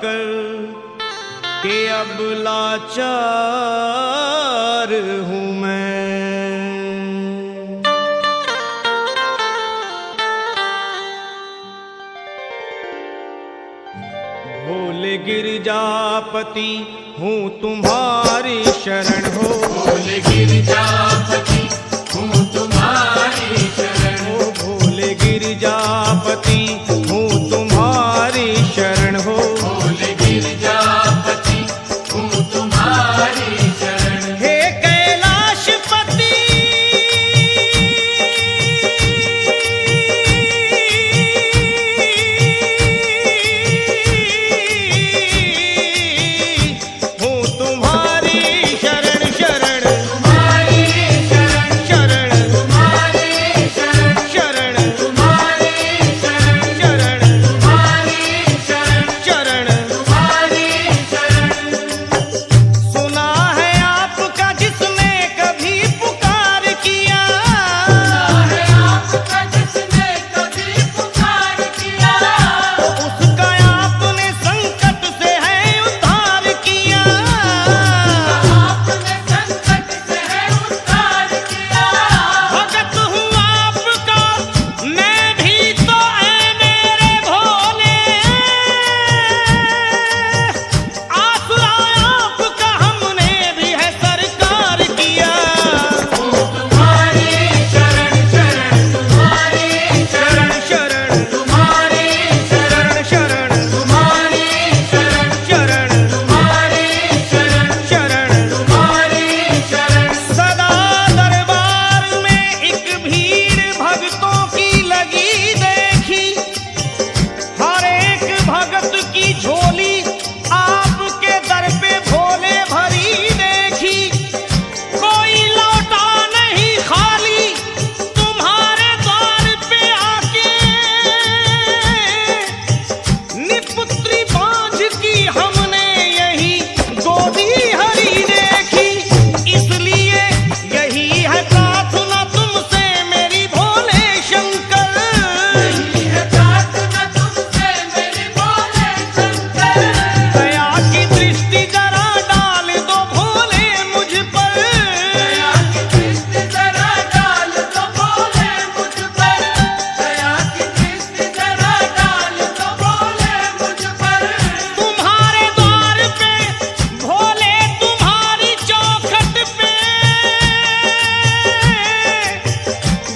कर के अब लाचार हूँ मैं। भोले गिरजापति हूँ तुम्हारी शरण हो। भोले गिरजापति हूँ तुम्हारी शरण हो। भोले गिरजापति हूँ तुम्हारी शरण हो। भोले गिरजापति हूँ तुम्हारी शरण। हे कैलाशपति हूँ तुम्हारी शरण शरण। तुम्हारी शरण शरण तुम्हारी शरण शरण तुम्हारी शरण शरण तुम्हारी शरण शरण। तुम्हारी शरण। सुना है आपका जिसने कभी पुकार किया। है आपका जिसने कभी पुकार किया। उसका आपने संकट से है उद्धार किया। आपने संकट से है उद्धार किया। भगत हूँ आपका मैं भी तो ऐ मेरे भोले। आसरा आपका हमने भी है सरकार किया। तुम्हारी शरण शरण तुम्हारी शरण शरण तुम्हारी शरण शरण तुम्हारी शरण शरण तुम्हारी शरण शरण। तुम्हारी शरण। सदा दरबार में एक भीड़ भक्तों की लगी देखी। हर एक भगत की झोली आपके दर पे भोले भरी देखी। कोई लौटा नहीं खाली तुम्हारे द्वार पे आके। निपुत्री बांझ की हमने यही गोदी हरी देखी। इसलिए यही है प्रार्थना तुमसे मेरी भोले शंकर। यही है प्रार्थना तुमसे मेरी भोले शंकर। दया की दृष्टि जरा डाल दो भोले मुझ पर। दया की दृष्टि जरा डाल दो भोले मुझ पर। दया की दृष्टि जरा डाल दो भोले मुझ पर। तुम्हारे द्वार पे भोले तुम्हारी चौखट पे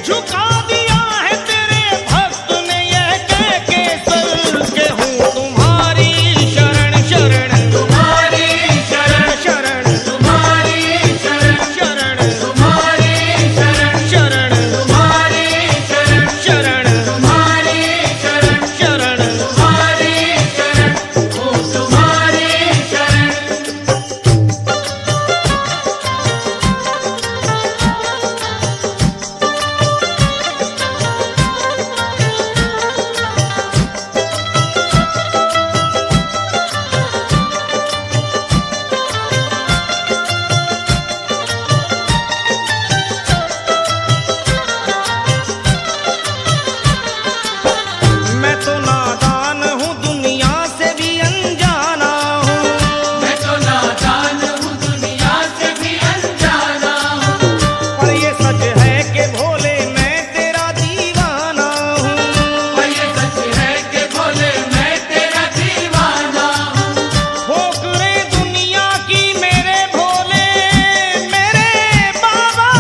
झुका दिया है तेरे भक्त ने यह कह के सर के हूँ तुम्हारी शरण शरण तुम्हारी शरण शरण तुम्हारी शरण शरण तुम्हारी शरण शरण तुम्हारी शरण शरण तुम्हारी शरण शरण। तुम्हारी शरण ओ तुम्हारी शरण। मैं तो नादान हूँ दुनिया से भी अनजाना हूँ। मैं तो नादान हूँ दुनिया से भी अनजाना हूँ। पर ये सच है कि भोले मैं तेरा दीवाना हूँ। पर ये सच है कि भोले मैं तेरा दीवाना हूँ। ठोकरे दुनिया की मेरे भोले मेरे बाबा।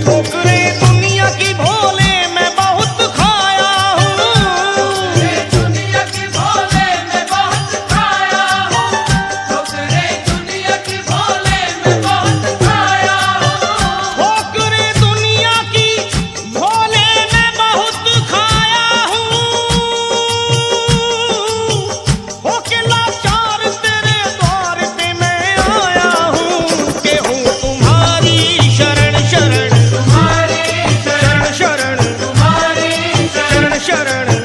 ठोकरे दुनिया की भोले मैं बहुत खाया हूँ। ठोकरे दुनिया की भोले मैं बहुत खाया हूँ। ठोकरे दुनिया की भोले मैं बहुत खाया हूँ। ठोकरे दुनिया की भोले मैं बहुत खाया हूँ। होके लाचार तेरे द्वार पे मैं आया हूँ कि हूँ तुम्हारी शरण शरण तुम्हारी शरण शरण तुम्हारी शरण शरण शरण